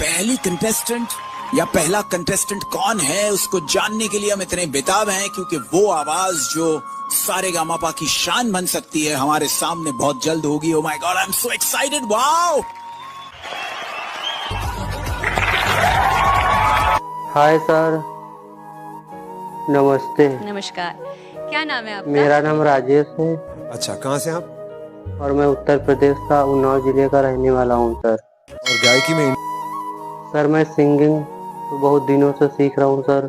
पहली कंटेस्टेंट या पहला कंटेस्टेंट कौन है उसको जानने के लिए हम इतने बेताब हैं, क्योंकि वो आवाज जो सारे गामापा की शान बन सकती है हमारे सामने बहुत जल्द होगी। Oh my God, I am so excited. Wow! Hi sir, नमस्ते। नमस्कार। क्या नाम है आपका? मेरा नाम राजेश है। अच्छा, कहाँ से आप? और मैं उत्तर प्रदेश का उन्नाव जिले का रहने वाला हूँ सर। और गायकी में? सर मैं सिंगिंग तो बहुत दिनों से सीख रहा हूँ सर।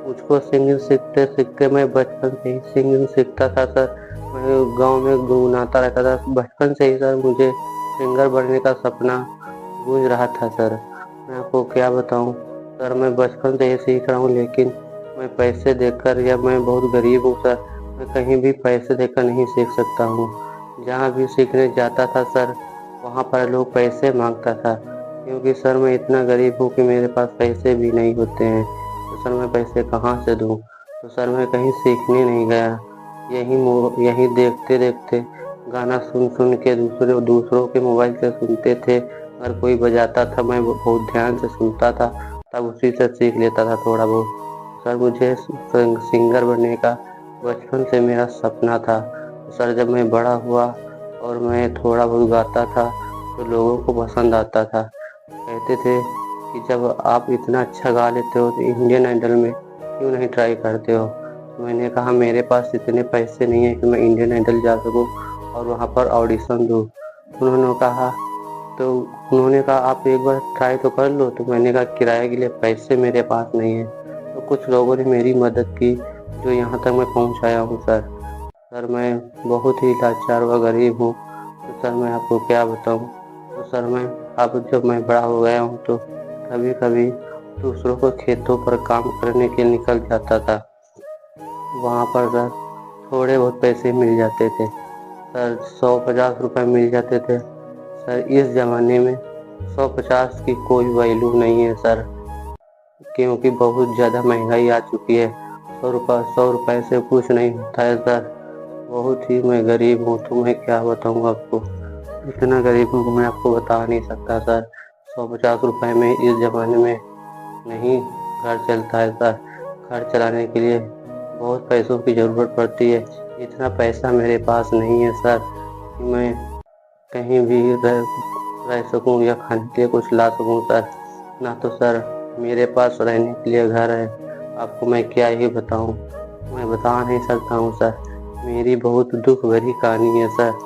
मुझको सिंगिंग सीखते सीखते मैं बचपन से ही सिंगिंग सीखता था सर। मैं गांव में गुनगुनाता रहता था बचपन से ही सर। मुझे सिंगर बनने का सपना गूंज रहा था सर। मैं आपको क्या बताऊँ सर, मैं बचपन से ही सीख रहा हूँ, लेकिन मैं पैसे देकर, या मैं बहुत गरीब हूँ सर, मैं कहीं भी पैसे देकर नहीं सीख सकता हूँ। जहाँ भी सीखने जाता था सर, वहाँ पर लोग पैसे मांगता था, क्योंकि सर मैं इतना गरीब हूँ कि मेरे पास पैसे भी नहीं होते हैं। तो सर मैं पैसे कहाँ से दूँ? तो सर मैं कहीं सीखने नहीं गया। यही देखते देखते गाना सुन सुन के दूसरों के मोबाइल से सुनते थे। अगर कोई बजाता था मैं बहुत ध्यान से सुनता था, तब उसी से सीख लेता था थोड़ा बहुत। सर मुझे सिंगर बनने का बचपन से मेरा सपना था। सर जब मैं बड़ा हुआ और मैं थोड़ा बहुत गाता था तो लोगों को पसंद आता था। कहते थे कि जब आप इतना अच्छा गा लेते हो तो इंडियन आइडल में क्यों नहीं ट्राई करते हो? तो मैंने कहा मेरे पास इतने पैसे नहीं है कि मैं इंडियन आइडल जा सकूं और वहां पर ऑडिशन दूं। उन्होंने कहा आप एक बार ट्राई तो कर लो। तो मैंने कहा किराए के लिए पैसे मेरे पास नहीं है। तो कुछ लोगों ने मेरी मदद की, जो यहाँ तक मैं पहुँचाया हूँ सर। सर मैं बहुत ही लाचार व गरीब हूँ। तो सर मैं आपको क्या बताऊँ। तो सर मैं अब जब मैं बड़ा हो गया हूँ तो कभी कभी दूसरों को खेतों पर काम करने के लिए निकल जाता था। वहाँ पर सर थोड़े बहुत पैसे मिल जाते थे सर, 150 रुपये मिल जाते थे सर। इस ज़माने में 150 की कोई वैल्यू नहीं है सर, क्योंकि बहुत ज़्यादा महंगाई आ चुकी है। 100 रुपये से कुछ नहीं होता है सर। बहुत ही मैं गरीब हूँ, तो मैं क्या बताऊँ आपको। इतना गरीब हूँ मैं आपको बता नहीं सकता सर। 150 रुपये में इस ज़माने में नहीं घर चलता है सर। घर चलाने के लिए बहुत पैसों की ज़रूरत पड़ती है। इतना पैसा मेरे पास नहीं है सर कि मैं कहीं भी रह सकूं या खाने के लिए कुछ ला सकूं सर। ना तो सर मेरे पास रहने के लिए घर है। आपको मैं क्या ही बताऊं, मैं बता नहीं सकता हूं सर। मेरी बहुत दुख भरी कहानी है सर।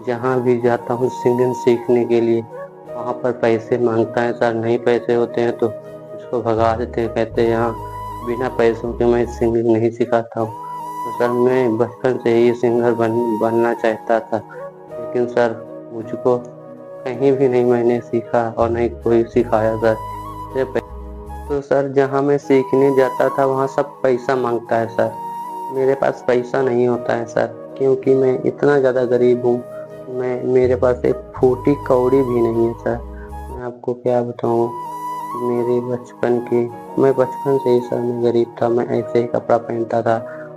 जहाँ भी जाता हूँ सिंगिंग सीखने के लिए, वहाँ पर पैसे मांगता है सर। नहीं पैसे होते हैं तो उसको भगा देते हैं, कहते हैं यहाँ बिना पैसों के मैं सिंगिंग नहीं सिखाता हूँ। तो सर मैं बचपन से ही सिंगर बनना चाहता था, लेकिन सर मुझको कहीं भी नहीं मैंने सीखा और नहीं कोई सिखाया सर। तो सर जहाँ मैं सीखने जाता था वहाँ सब पैसा मांगता है सर। मेरे पास पैसा नहीं होता है सर, क्योंकि मैं इतना ज़्यादा गरीब हूँ। मेरे पास एक फूटी कौड़ी भी नहीं है सर। मैं आपको क्या बताऊँ मेरे मैं बचपन से ही सर मैं गरीब था। मैं ऐसे ही कपड़ा पहनता था,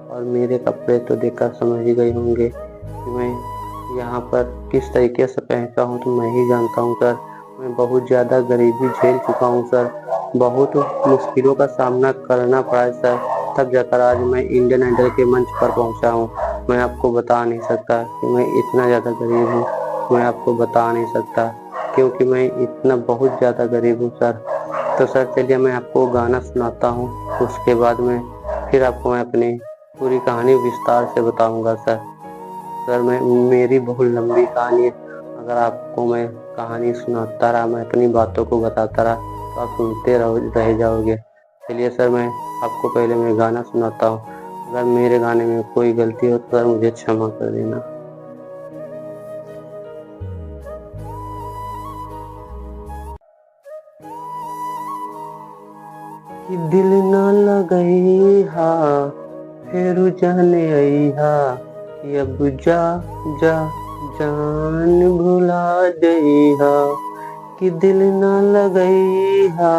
और मेरे कपड़े तो देखकर समझ ही गए होंगे कि मैं यहाँ पर किस तरीके से पहनता हूँ, तो मैं ही जानता हूँ सर। मैं बहुत ज़्यादा गरीबी झेल चुका हूँ सर। बहुत मुश्किलों का सामना करना पड़ा है सर, तब जाकर आज मैं इंडियन आइडल के मंच पर पहुँचा हूँ। मैं आपको बता नहीं सकता कि मैं इतना ज़्यादा गरीब हूँ। मैं आपको बता नहीं सकता, क्योंकि मैं इतना बहुत ज़्यादा गरीब हूँ सर। तो सर चलिए मैं आपको गाना सुनाता हूँ, उसके बाद में फिर आपको मैं अपनी पूरी कहानी विस्तार से बताऊँगा सर। सर मेरी बहुत लंबी कहानी है। अगर आपको मैं कहानी सुनाता रहा, मैं अपनी बातों को बताता रहा, तो आप सुनते रह जाओगे। चलिए सर मैं आपको पहले मैं गाना सुनाता हूँ। अगर मेरे गाने में कोई गलती हो तो सर मुझे क्षमा कर देना। कि दिल ना लगई हा फिर जाने आई हा, कि अब जा जा जान भुला गई हा। कि दिल ना लगई हा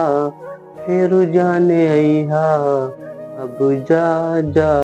फिर जाने आई हा, अब जा जा